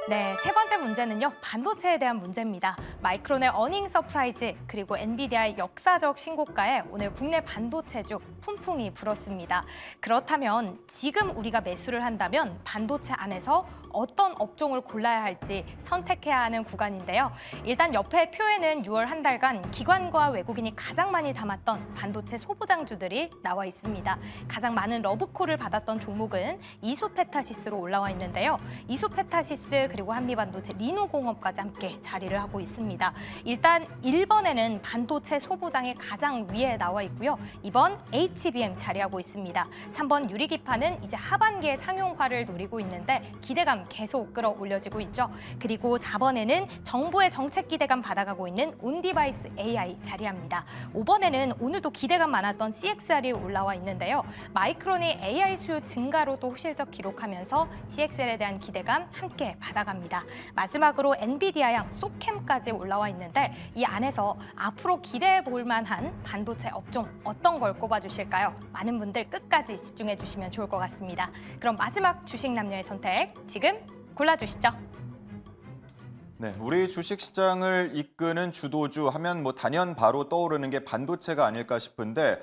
네, 세 번째 문제는요. 반도체에 대한 문제입니다. 마이크론의 어닝 서프라이즈 그리고 엔비디아의 역사적 신고가에 오늘 국내 반도체주 훈풍이 불었습니다. 그렇다면 지금 우리가 매수를 한다면 반도체 안에서 어떤 업종을 골라야 할지 선택해야 하는 구간인데요. 일단 옆에 표에는 6월 한 달간 기관과 외국인이 가장 많이 담았던 반도체 소부장주들이 나와 있습니다. 가장 많은 러브콜을 받았던 종목은 이수페타시스로 올라와 있는데요. 이수페타시스 그리고 한미반도체, 리노공업까지 함께 자리를 하고 있습니다. 일단 1번에는 반도체 소부장이 가장 위에 나와 있고요. 2번 HBM 자리하고 있습니다. 3번 유리기판은 이제 하반기에 상용화를 노리고 있는데 기대감 계속 끌어올려지고 있죠. 그리고 4번에는 정부의 정책 기대감 받아가고 있는 온디바이스 AI 자리합니다. 5번에는 오늘도 기대감 많았던 CXR이 올라와 있는데요. 마이크론이 AI 수요 증가로도 실적 기록하면서 CXL에 대한 기대감 함께 받아갑니다. 마지막으로 엔비디아양 소캠까지 올라와 있는데 이 안에서 앞으로 기대해 볼 만한 반도체 업종 어떤 걸 꼽아주실까요? 많은 분들 끝까지 집중해 주시면 좋을 것 같습니다. 그럼 마지막 주식 남녀의 선택 지금 골라주시죠. 네, 우리 주식시장을 이끄는 주도주 하면 단연 바로 떠오르는 게 반도체가 아닐까 싶은데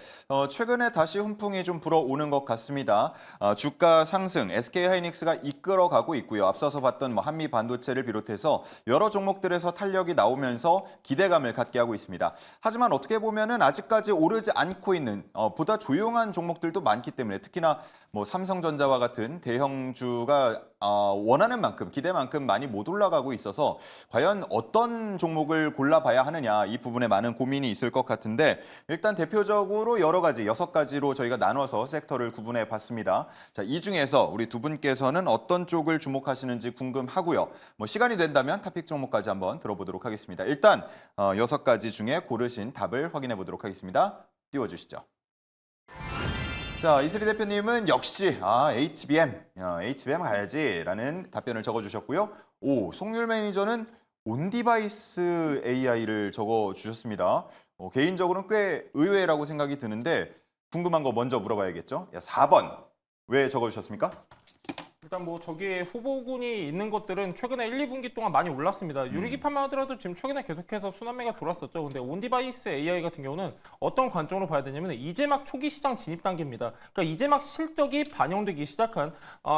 최근에 다시 훈풍이 좀 불어오는 것 같습니다. 주가 상승, SK하이닉스가 이끌어가고 있고요. 앞서서 봤던 한미 반도체를 비롯해서 여러 종목들에서 탄력이 나오면서 기대감을 갖게 하고 있습니다. 하지만 어떻게 보면은 아직까지 오르지 않고 있는 보다 조용한 종목들도 많기 때문에 특히나 삼성전자와 같은 대형주가 원하는 만큼, 기대만큼 많이 못 올라가고 있어서 과연 어떤 종목을 골라봐야 하느냐 이 부분에 많은 고민이 있을 것 같은데 일단 대표적으로 여러 가지, 6가지로 저희가 나눠서 섹터를 구분해 봤습니다. 자, 이 중에서 우리 두 분께서는 어떤 쪽을 주목하시는지 궁금하고요. 시간이 된다면 탑픽 종목까지 한번 들어보도록 하겠습니다. 일단 6가지 중에 고르신 답을 확인해 보도록 하겠습니다. 띄워주시죠. 자, 이슬이 대표님은 역시 HBM 가야지라는 답변을 적어주셨고요. 송률 매니저는 온디바이스 AI를 적어주셨습니다. 개인적으로는 꽤 의외라고 생각이 드는데 궁금한 거 먼저 물어봐야겠죠? 4번 왜 적어주셨습니까? 일단 저기에 후보군이 있는 것들은 최근에 1, 2분기 동안 많이 올랐습니다. 유리기판만 하더라도 지금 최근에 계속해서 순환매가 돌았었죠. 근데 온디바이스 AI 같은 경우는 어떤 관점으로 봐야 되냐면 이제 막 초기 시장 진입 단계입니다. 그러니까 이제 막 실적이 반영되기 시작한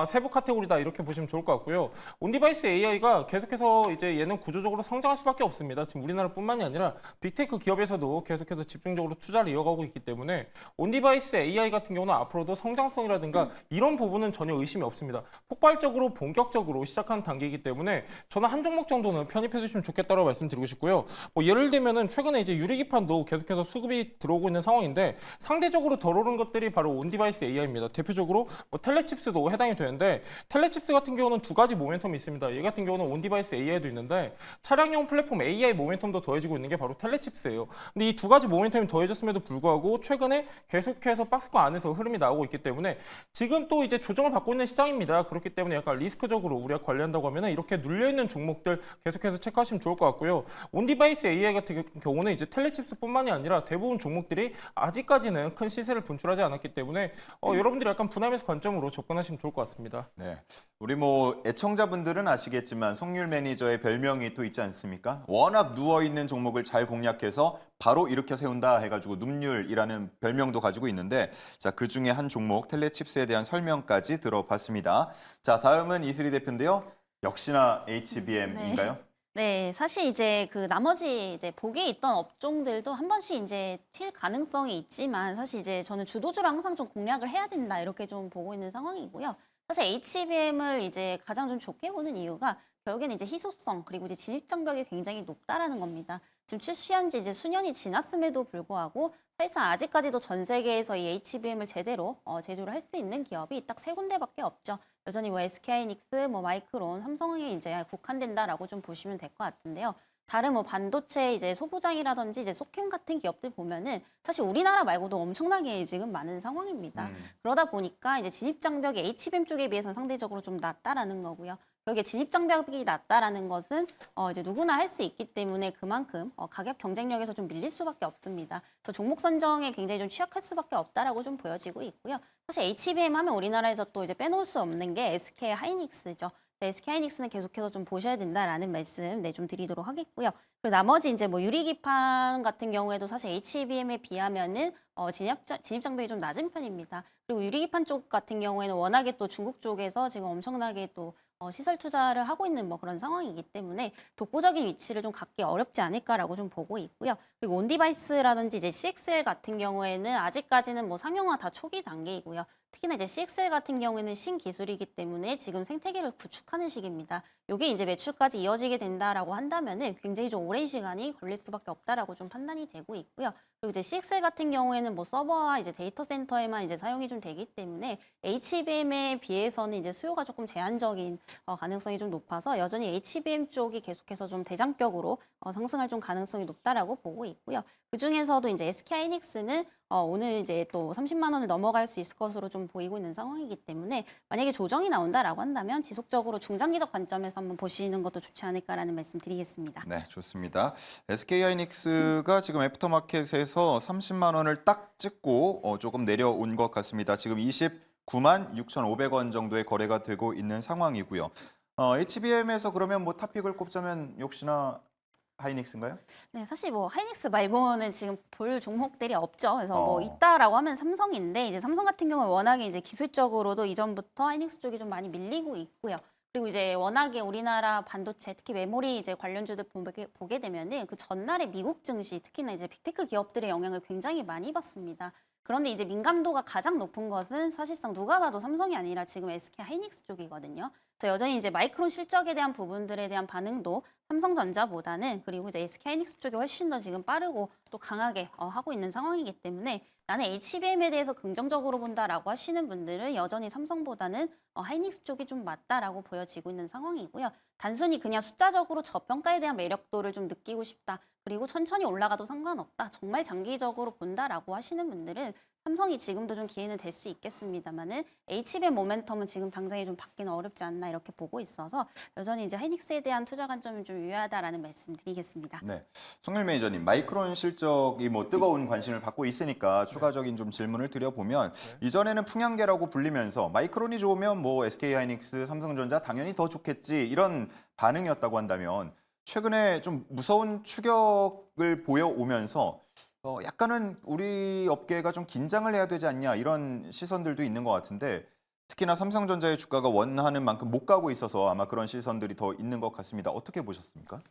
세부 카테고리다 이렇게 보시면 좋을 것 같고요. 온디바이스 AI가 계속해서 이제 얘는 구조적으로 성장할 수밖에 없습니다. 지금 우리나라뿐만이 아니라 빅테크 기업에서도 계속해서 집중적으로 투자를 이어가고 있기 때문에 온디바이스 AI 같은 경우는 앞으로도 성장성이라든가 이런 부분은 전혀 의심이 없습니다. 폭발적으로 본격적으로 시작한 단계이기 때문에 저는 한 종목 정도는 편입해 주시면 좋겠다고 말씀드리고 싶고요. 예를 들면은 최근에 이제 유리기판도 계속해서 수급이 들어오고 있는 상황인데 상대적으로 덜 오른 것들이 바로 온디바이스 AI입니다. 대표적으로 텔레칩스도 해당이 되는데 텔레칩스 같은 경우는 두 가지 모멘텀이 있습니다. 얘 같은 경우는 온디바이스 AI도 있는데 차량용 플랫폼 AI 모멘텀도 더해지고 있는 게 바로 텔레칩스예요. 근데 이 두 가지 모멘텀이 더해졌음에도 불구하고 최근에 계속해서 박스권 안에서 흐름이 나오고 있기 때문에 지금 또 이제 조정을 받고 있는 시장입니다. 그렇기 때문에 약간 리스크적으로 우리가 관리한다고 하면 이렇게 눌려있는 종목들 계속해서 체크하시면 좋을 것 같고요. 온디바이스 AI 같은 경우는 이제 텔레칩스뿐만이 아니라 대부분 종목들이 아직까지는 큰 시세를 분출하지 않았기 때문에 여러분들이 약간 분할매수 관점으로 접근하시면 좋을 것 같습니다. 네, 우리 애청자분들은 아시겠지만 송률 매니저의 별명이 또 있지 않습니까? 워낙 누워있는 종목을 잘 공략해서 바로 일으켜 세운다 해가지고 눕률이라는 별명도 가지고 있는데 자, 그 중에 한 종목 텔레칩스에 대한 설명까지 들어봤습니다. 자, 다음은 이슬이 대표인데요. 역시나 HBM인가요? 네, 사실 이제 나머지 이제 복에 있던 업종들도 한 번씩 이제 튈 가능성이 있지만 사실 이제 저는 주도주를 항상 좀 공략을 해야 된다 이렇게 좀 보고 있는 상황이고요. 사실 HBM을 이제 가장 좀 좋게 보는 이유가 결국에는 이제 희소성 그리고 이제 진입 장벽이 굉장히 높다라는 겁니다. 지금 출시한 지 이제 수년이 지났음에도 불구하고 사실상 아직까지도 전 세계에서 이 HBM을 제대로 제조를 할 수 있는 기업이 딱 3군데밖에 없죠. 여전히 SK하이닉스, 마이크론, 삼성에 이제 국한된다라고 좀 보시면 될 것 같은데요. 다른 반도체 이제 소부장이라든지 이제 소캠 같은 기업들 보면은 사실 우리나라 말고도 엄청나게 지금 많은 상황입니다. 그러다 보니까 이제 진입 장벽이 HBM 쪽에 비해서는 상대적으로 좀 낮다라는 거고요. 여기에 진입 장벽이 낮다라는 것은 이제 누구나 할 수 있기 때문에 그만큼 가격 경쟁력에서 좀 밀릴 수밖에 없습니다. 그래서 종목 선정에 굉장히 좀 취약할 수밖에 없다라고 좀 보여지고 있고요. 사실 HBM 하면 우리나라에서 또 이제 빼놓을 수 없는 게 SK 하이닉스죠. SK하이닉스는 계속해서 좀 보셔야 된다라는 말씀 좀 드리도록 하겠고요. 그리고 나머지 이제 뭐 유리기판 같은 경우에도 사실 HBM에 비하면은 진입 장벽이 좀 낮은 편입니다. 그리고 유리기판 쪽 같은 경우에는 워낙에 또 중국 쪽에서 지금 엄청나게 또 시설 투자를 하고 있는 뭐 그런 상황이기 때문에 독보적인 위치를 좀 갖기 어렵지 않을까라고 좀 보고 있고요. 그리고 온디바이스라든지 이제 CXL 같은 경우에는 아직까지는 뭐 상용화 다 초기 단계이고요. 특히나 이제 CXL 같은 경우에는 신기술이기 때문에 지금 생태계를 구축하는 시기입니다. 이게 이제 매출까지 이어지게 된다라고 한다면은 굉장히 좀 오랜 시간이 걸릴 수밖에 없다라고 좀 판단이 되고 있고요. 그리고 이제 CXL 같은 경우에는 뭐 서버와 이제 데이터 센터에만 이제 사용이 좀 되기 때문에 HBM에 비해서는 이제 수요가 조금 제한적인 가능성이 좀 높아서 여전히 HBM 쪽이 계속해서 좀 대장격으로 상승할 좀 가능성이 높다라고 보고 있고요. 그 중에서도 이제 SK하이닉스는 오늘 이제 또 30만 원을 넘어갈 수 있을 것으로 좀 보이고 있는 상황이기 때문에 만약에 조정이 나온다라고 한다면 지속적으로 중장기적 관점에서 한번 보시는 것도 좋지 않을까라는 말씀 드리겠습니다. 네, 좋습니다. SK하이닉스가 지금 애프터마켓에서 30만 원을 딱 찍고 조금 내려온 것 같습니다. 지금 29만 6,500원 정도의 거래가 되고 있는 상황이고요. HBM에서 그러면 뭐 탑픽을 꼽자면 역시나 하이닉스인가요? 네, 사실 뭐 하이닉스 말고는 지금 볼 종목들이 없죠. 그래서 뭐 어. 있다라고 하면 삼성인데 이제 삼성 같은 경우는 워낙에 이제 기술적으로도 이전부터 하이닉스 쪽이 좀 많이 밀리고 있고요. 그리고 이제 워낙에 우리나라 반도체 특히 메모리 이제 관련주들 보게 되면은 그 전날에 미국 증시 특히나 이제 빅테크 기업들의 영향을 굉장히 많이 받습니다. 그런데 이제 민감도가 가장 높은 것은 사실상 누가 봐도 삼성이 아니라 지금 SK 하이닉스 쪽이거든요. 그래서 여전히 이제 마이크론 실적에 대한 부분들에 대한 반응도 삼성전자보다는 그리고 이제 SK 하이닉스 쪽이 훨씬 더 지금 빠르고 또 강하게 하고 있는 상황이기 때문에 나는 HBM에 대해서 긍정적으로 본다라고 하시는 분들은 여전히 삼성보다는 하이닉스 쪽이 좀 맞다라고 보여지고 있는 상황이고요. 단순히 그냥 숫자적으로 저평가에 대한 매력도를 좀 느끼고 싶다. 그리고 천천히 올라가도 상관없다. 정말 장기적으로 본다라고 하시는 분들은 삼성이 지금도 좀 기회는 될 수 있겠습니다만은 HBM 모멘텀은 지금 당장에 좀 받기는 어렵지 않나 이렇게 보고 있어서 여전히 이제 하이닉스에 대한 투자 관점은 좀 유효하다라는 말씀 드리겠습니다. 네, 송일 매니저님, 마이크론 실적이 뭐 뜨거운 관심을 받고 있으니까 추가적인 좀 질문을 드려보면 이전에는 풍향계라고 불리면서 마이크론이 좋으면 뭐 SK하이닉스, 삼성전자 당연히 더 좋겠지 이런 반응이었다고 한다면 최근에 좀 무서운 추격을 보여오면서 약간은 우리 업계가 좀 긴장을 해야 되지 않냐 이런 시선들도 있는 것 같은데 특히나 삼성전자의 주가가 원하는 만큼 못 가고 있어서 아마 그런 시선들이 더 있는 것 같습니다. 어떻게 보셨습니까?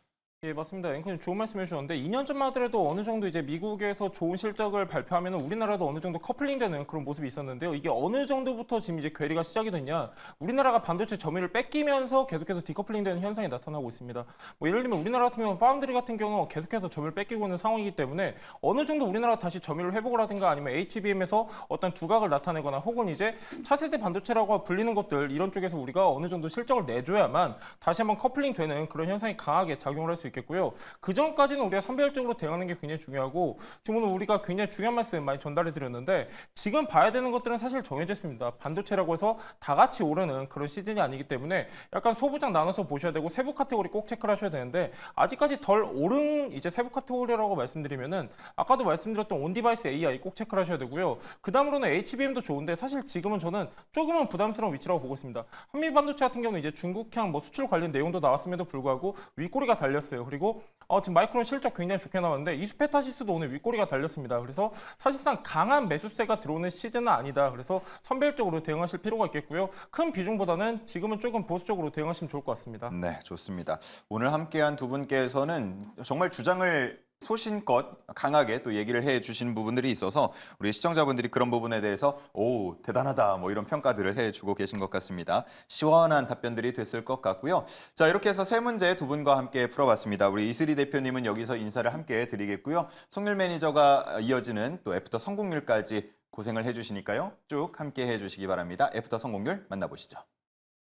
예, 맞습니다. 앵커님 좋은 말씀 해주셨는데 2년 전만 하더라도 어느 정도 이제 미국에서 좋은 실적을 발표하면 우리나라도 어느 정도 커플링되는 그런 모습이 있었는데요. 이게 어느 정도부터 지금 이제 괴리가 시작이 됐냐? 우리나라가 반도체 점유율을 뺏기면서 계속해서 디커플링되는 현상이 나타나고 있습니다. 뭐 예를 들면 우리나라 같은 경우 파운드리 같은 경우 계속해서 점유율을 뺏기고 있는 상황이기 때문에 어느 정도 우리나라가 다시 점유율 회복을 하든가 아니면 HBM에서 어떤 두각을 나타내거나 혹은 이제 차세대 반도체라고 불리는 것들 이런 쪽에서 우리가 어느 정도 실적을 내줘야만 다시 한번 커플링되는 그런 현상이 강하게 작용을 할 수 있겠고요. 그 전까지는 우리가 선별적으로 대응하는 게 굉장히 중요하고 지금 오늘 우리가 굉장히 중요한 말씀 많이 전달해 드렸는데 지금 봐야 되는 것들은 사실 정해져 있습니다. 반도체라고 해서 다 같이 오르는 그런 시즌이 아니기 때문에 약간 소부장 나눠서 보셔야 되고 세부 카테고리 꼭 체크를 하셔야 되는데 아직까지 덜 오른 이제 세부 카테고리라고 말씀드리면은 아까도 말씀드렸던 온디바이스 AI 꼭 체크를 하셔야 되고요. 그 다음으로는 HBM도 좋은데 사실 지금은 저는 조금은 부담스러운 위치라고 보고 있습니다. 한미 반도체 같은 경우는 이제 중국향 뭐 수출 관련 내용도 나왔음에도 불구하고 윗꼬리가 달렸어요. 그리고 지금 마이크론 실적 굉장히 좋게 나왔는데 이수페타시스도 오늘 윗꼬리가 달렸습니다. 그래서 사실상 강한 매수세가 들어오는 시즌은 아니다. 그래서 선별적으로 대응하실 필요가 있겠고요. 큰 비중보다는 지금은 조금 보수적으로 대응하시면 좋을 것 같습니다. 네, 좋습니다. 오늘 함께한 두 분께서는 정말 주장을 소신껏 강하게 또 얘기를 해주신 부분들이 있어서 우리 시청자분들이 그런 부분에 대해서 오 대단하다 뭐 이런 평가들을 해주고 계신 것 같습니다. 시원한 답변들이 됐을 것 같고요. 자, 이렇게 해서 세 문제 두 분과 함께 풀어봤습니다. 우리 이슬이 대표님은 여기서 인사를 함께 드리겠고요. 송률 매니저가 이어지는 또 애프터 성공률까지 고생을 해주시니까요. 쭉 함께 해주시기 바랍니다. 애프터 성공률 만나보시죠.